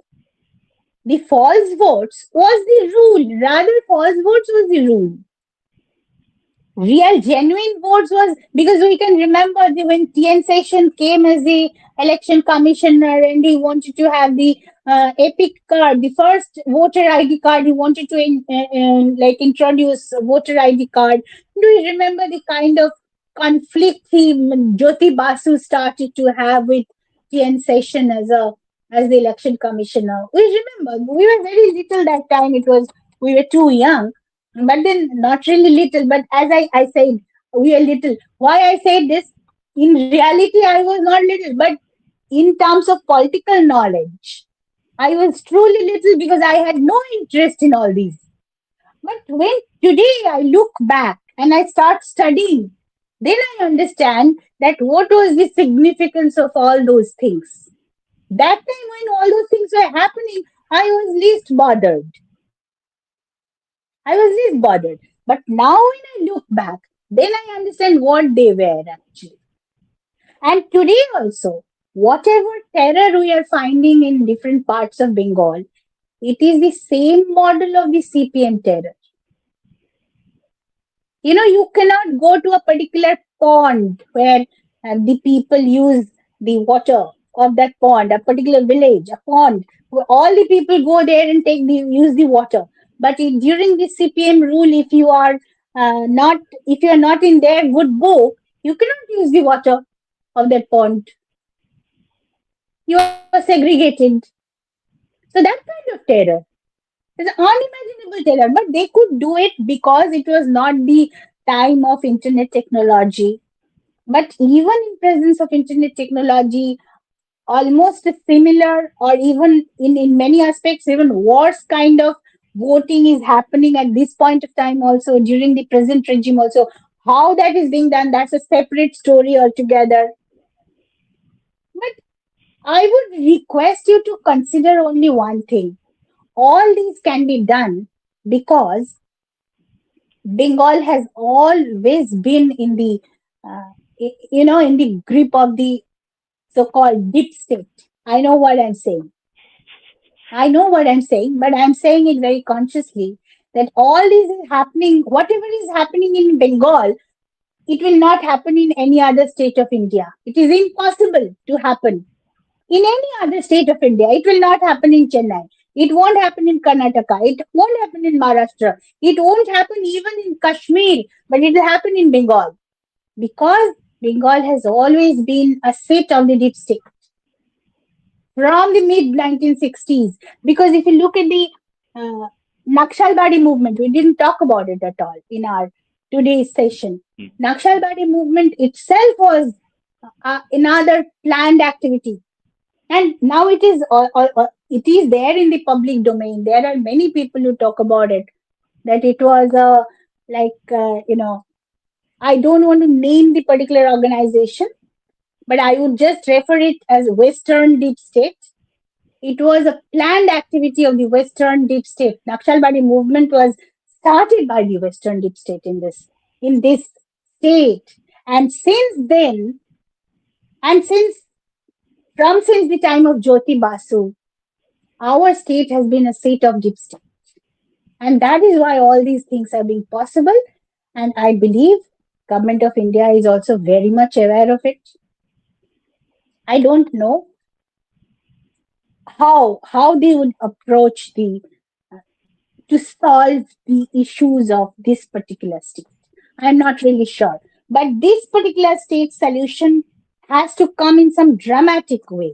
The false votes was the rule. Rather, false votes was the rule. Real, genuine votes was because we can remember when TN Session came as the election commissioner and he wanted to have the epic card, the first voter ID card. He wanted to like introduce a voter ID card. Do you remember the kind of conflict he Jyoti Basu started to have with TN Session as the election commissioner? We remember we were very little that time. It was we were too young, but then not really little. But as I said, we are little. Why I said this? In reality, I was not little, but in terms of political knowledge, I was truly little because I had no interest in all these. But when today I look back and I start studying, then I understand that what was the significance of all those things. That time when all those things were happening, I was least bothered. I was least bothered. But now when I look back, then I understand what they were actually. And today also, whatever terror we are finding in different parts of Bengal, it is the same model of the CPM terror. You cannot go to a particular pond where the people use the water of that pond, a particular village, a pond, where all the people go there and use the water. But during the CPM rule, if you are not in their good book, you cannot use the water of that pond. You are segregated. So that kind of terror is unimaginable terror, but they could do it because it was not the time of internet technology. But even in presence of internet technology, almost similar or even in many aspects even worse kind of voting is happening at this point of time also during the present regime also. How that is being done, that's a separate story altogether. But I would request you to consider only one thing. All these can be done because Bengal has always been in the, in the grip of the so-called deep state. I know what I'm saying. I know what I'm saying, but I'm saying it very consciously that all this is happening, whatever is happening in Bengal, it will not happen in any other state of India. It is impossible to happen in any other state of India. It will not happen in Chennai. It won't happen in Karnataka. It won't happen in Maharashtra. It won't happen even in Kashmir, but it will happen in Bengal because Bengal has always been a seat of the deep state from the mid 1960s. Because if you look at the uh, Naxalbari movement, we didn't talk about it at all in our today's session. Naxalbari movement itself was another planned activity, and now it is there in the public domain. There are many people who talk about it, that it was a, like, I don't want to name the particular organization, but I would just refer it as Western Deep State. It was a planned activity of the Western Deep State. Naxalbari movement was started by the Western Deep State in this state. And since then, and since the time of Jyoti Basu, our state has been a state of deep state. And that is why all these things are being possible. And I believe government of India is also very much aware of it. I don't know how they would approach the to solve the issues of this particular state. I'm not really sure. But this particular state solution has to come in some dramatic way.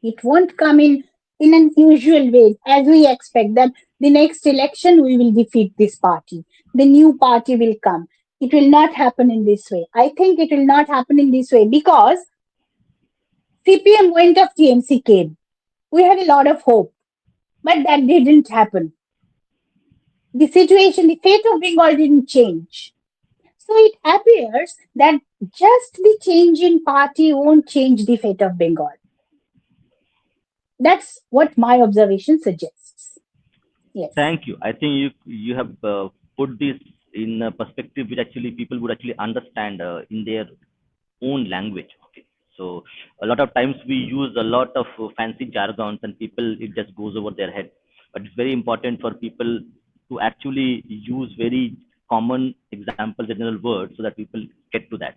It won't come in an usual way, as we expect that the next election we will defeat this party. The new party will come. It will not happen in this way. I think it will not happen in this way because CPM went off, TMC came. We had a lot of hope, but that didn't happen. The situation, the fate of Bengal didn't change. So it appears that just the change in party won't change the fate of Bengal. That's what my observation suggests. Yes. Thank you. I think you have put this in a perspective which actually people would actually understand in their own language. Okay. So a lot of times we use a lot of fancy jargons and people it just goes over their head. But it's very important for people to actually use very common examples, general words, so that people get to that.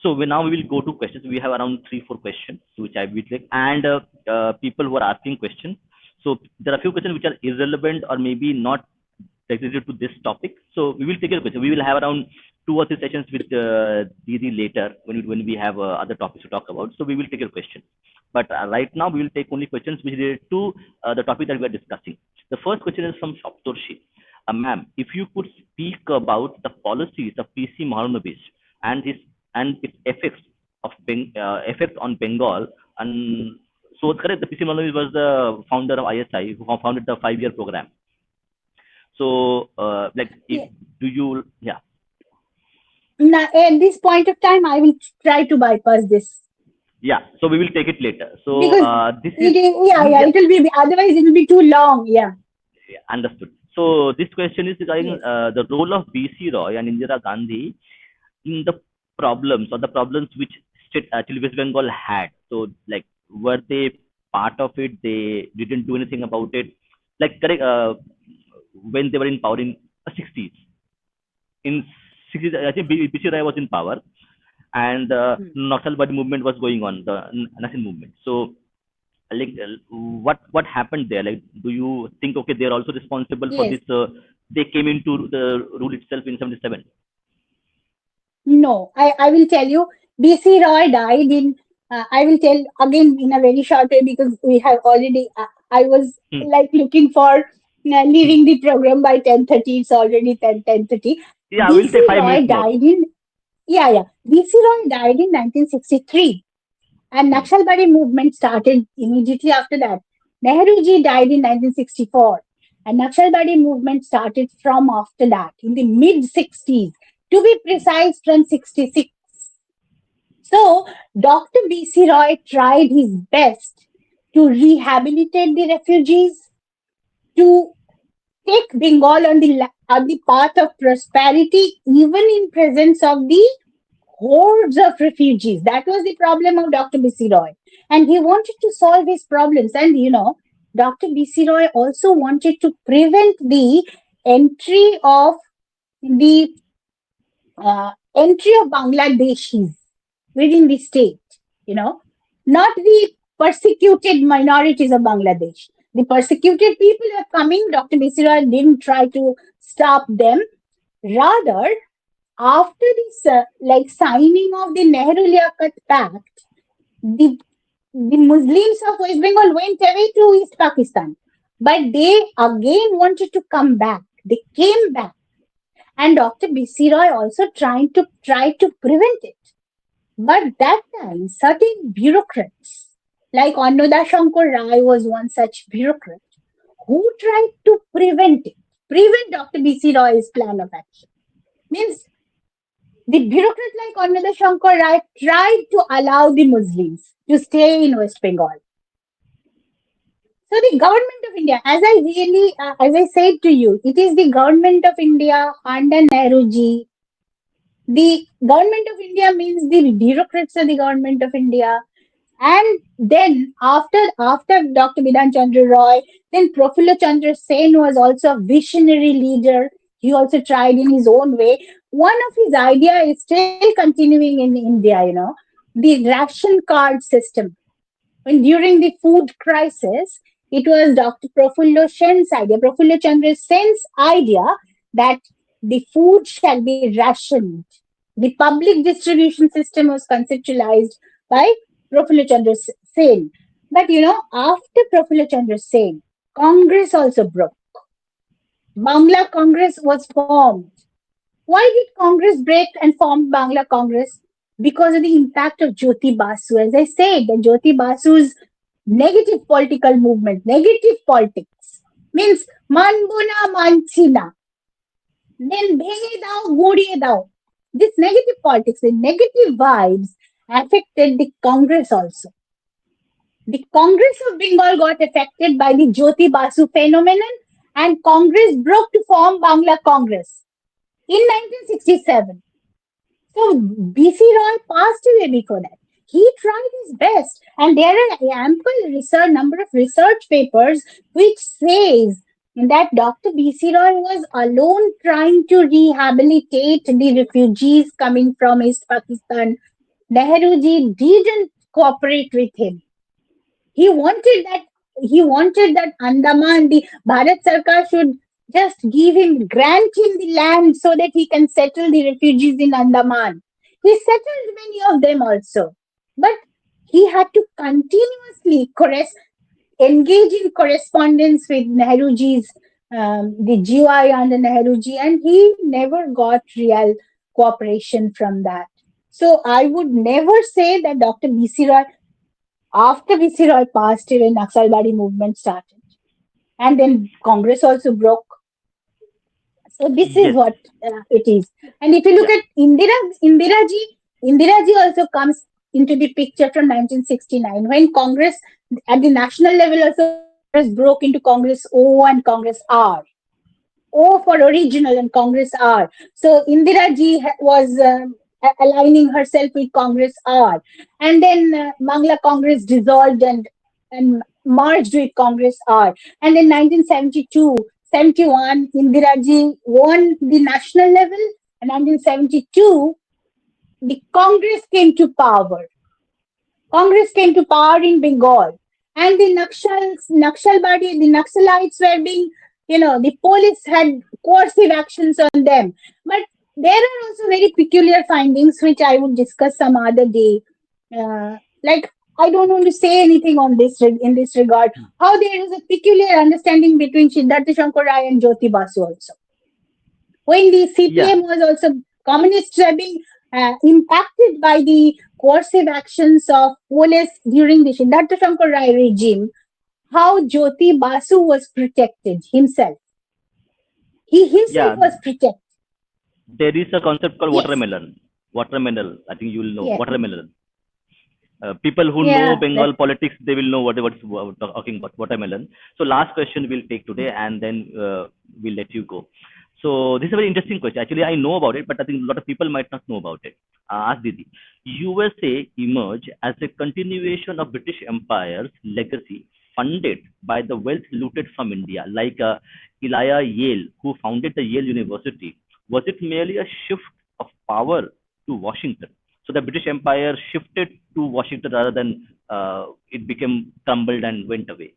So now we will go to questions. We have around 3 4 questions which I will take, and people were asking questions. So there are a few questions which are irrelevant or maybe not related to this topic. So we will take a question. We will have around 2 or 3 sessions with Didi later when we have other topics to talk about. So we will take your question. But right now we will take only questions which relate to the topic that we are discussing. The first question is from Saptorshi. Ma'am, if you could speak about the policies of PC Mahalanobis and its effects effect on Bengal. And so it's correct. The PC Mahalanobis was the founder of ISI, who founded the 5 year program. So, like, if Yeah. do you, yeah, Now, at this point of time, I will try to bypass this yeah. So we will take it later. So, because this is, yeah, yeah, it will be, otherwise it will be too long. Yeah. yeah, understood. So this question is regarding Yes. the role of BC Roy and Indira Gandhi in the problems or the problems which state actually West Bengal had. So, like, were they part of it? They didn't do anything about it. Like, correct. When they were in power in 60s, in 60s, I think BC Roy was in power, and Hmm. Naxalbari movement was going on, the Naxal movement. So, like, what happened there? Like, do you think okay they're also responsible for Yes. this? They came into the rule itself in 77. No, I will tell you. BC Roy died in. I will tell again in a very short way because we have already. I was Hmm. like looking for leaving the program by 10:30. It's already 10:30. Yeah, we'll take BC 5 minutes Roy more. died in. Yeah, yeah. BC Roy died in 1963, and Hmm. Naxalbari movement started immediately after that. Nehruji died in 1964. And Naxalbari movement started from after that, in the mid 60s, to be precise, from 66. So, Dr. B.C. Roy tried his best to rehabilitate the refugees, to take Bengal on the path of prosperity, even in presence of the hordes of refugees. That was the problem of Dr. B.C. Roy. And he wanted to solve his problems. And, Dr. B.C. Roy also wanted to prevent the entry of the entry of Bangladeshis within the state, you know, not the persecuted minorities of Bangladesh. The persecuted people were coming. Dr. B.C. Roy didn't try to stop them. Rather, after this signing of the Nehru-Liaquat Pact, the Muslims of West Bengal went away to East Pakistan, but they again wanted to come back. They came back, and Dr. B.C. Roy also tried to prevent it. But that time, certain bureaucrats, like Annoda Shankar Rai was one such bureaucrat, who tried to prevent Dr. B.C. Roy's plan of action. Means the bureaucrat like Annoda Shankar Rai tried to allow the Muslims to stay in West Bengal. So the government of India, as I said to you, it is the government of India under Nehruji. The government of India means the bureaucrats of the government of India. And then after Dr. Bidhan Chandra Roy, then Profula Chandra Sen was also a visionary leader. He also tried in his own way. One of his idea is still continuing in India, the ration card system. When during the food crisis, it was Dr. Profullo Sen's idea, Profullo Chandra Sen's idea that the food shall be rationed. The public distribution system was conceptualized by Profullo Chandra Sen. But after Profullo Chandra Sen, Congress also broke. Bangla Congress was formed. Why did Congress break and form Bangla Congress? Because of the impact of Jyoti Basu. As I said, the Jyoti Basu's negative political movement, negative politics, means manbuna manchina, then bhenge dao, guriye dao. This negative politics, the negative vibes affected the Congress also. The Congress of Bengal got affected by the Jyoti Basu phenomenon, and Congress broke to form Bangla Congress in 1967. So B.C. Roy passed away before that. He tried his best, and there are ample research, number of research papers which says that Dr. B.C. Roy was alone trying to rehabilitate the refugees coming from East Pakistan. Nehruji didn't cooperate with him. He wanted that he wanted that Andaman, the Bharat Sarkar should just grant him the land so that he can settle the refugees in Andaman. He settled many of them also, but he had to continuously engage in correspondence with Nehruji's, the GI under Nehruji, and he never got real cooperation from that. So I would never say that Dr. B.C. Roy, after B.C. Roy passed away, Naxalbari movement started. And then Congress also broke. So this is Yes. what it is. And if you look Yeah. at Indira ji also comes into the picture from 1969 when Congress at the national level also Congress broke into Congress O and Congress R. O for original and Congress R. So Indira ji was aligning herself with Congress R. And then Bangla Congress dissolved and merged with Congress R. And in 1972, 71, Indira ji won the national level. And 1972, the Congress came to power. Congress came to power in Bengal, and the the Naxalites were being, the police had coercive actions on them. But there are also very peculiar findings which I would discuss some other day. Like I don't want to say anything on in this regard. How there is a peculiar understanding between Siddhartha Shankar Rai and Jyoti Basu also when the Yeah. CPM was also communists were being impacted by the coercive actions of police during the Siddhartha Shankar Rai regime. how Jyoti Basu was protected himself. He himself Yeah, was protected. there is a concept called Yes. watermelon. Watermelon, I think you will know. Yeah. Watermelon. People who know Yeah. Bengal politics, they will know what's talking about watermelon. So last question we'll take today, and then we'll let you go. So this is a very interesting question. Actually, I know about it, but I think a lot of people might not know about it. Ask Didi. USA emerged as a continuation of British Empire's legacy, funded by the wealth looted from India, like Elijah Yale, who founded the Yale University. Was it merely a shift of power to Washington? So the British Empire shifted to Washington rather than it became crumbled and went away.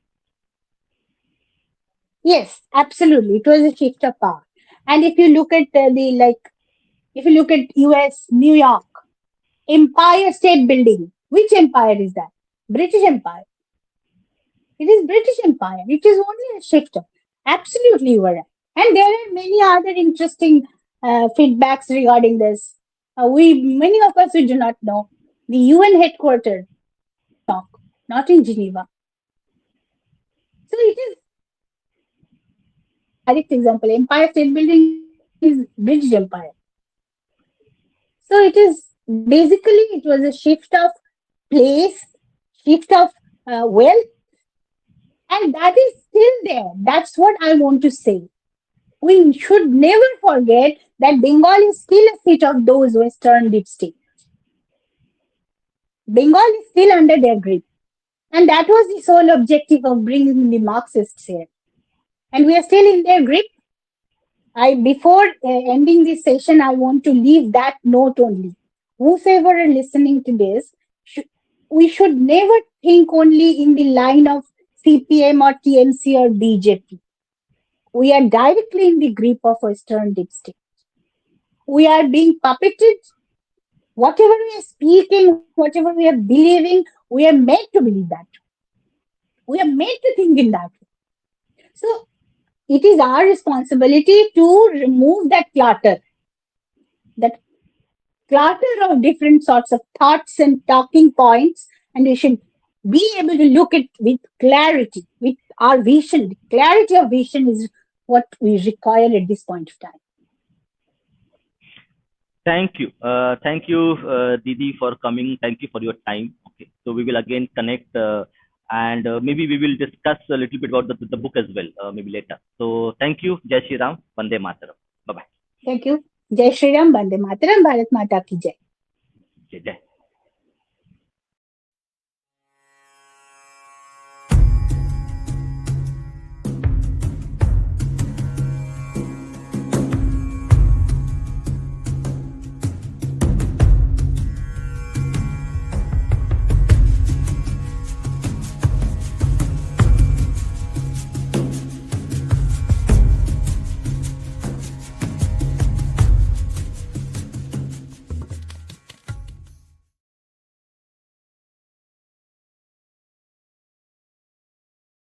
Yes, absolutely. It was a shift of power. And if you look at if you look at US, New York, Empire State Building, which empire is that? British Empire. It is British Empire. It is only a shifter. Absolutely, you are right. And there are many other interesting feedbacks regarding this. We many of us we do not know the UN headquarters is in New York, not in Geneva. So it is direct example. Empire State Building is British Empire. So it is basically it was a shift of place, shift of wealth, and that is still there. That's what I want to say. We should never forget that Bengal is still a seat of those Western deep state. Bengal is still under their grip. And that was the sole objective of bringing the Marxists here. And we are still in their grip. Before ending this session, I want to leave that note only. Whosoever are listening to this, sh- we should never think only in the line of CPM or TMC or BJP. We are directly in the grip of Western deep state. We are being puppeted. Whatever we are speaking, whatever we are believing, we are made to believe that. We are made to think in that way. So it is our responsibility to remove that clutter of different sorts of thoughts and talking points, and we should be able to look at with clarity, with our vision. The clarity of vision is what we require at this point of time. Thank you. Thank you, Didi, for coming. Thank you for your time. Okay. So we will again connect and maybe we will discuss a little bit about the book as well, maybe later. So thank you. Jai Shri Ram. Vande Mataram. Bye bye. Thank you. Jai Shri Ram, Bande Mataram, Bharat Mata ki Jai. Jai.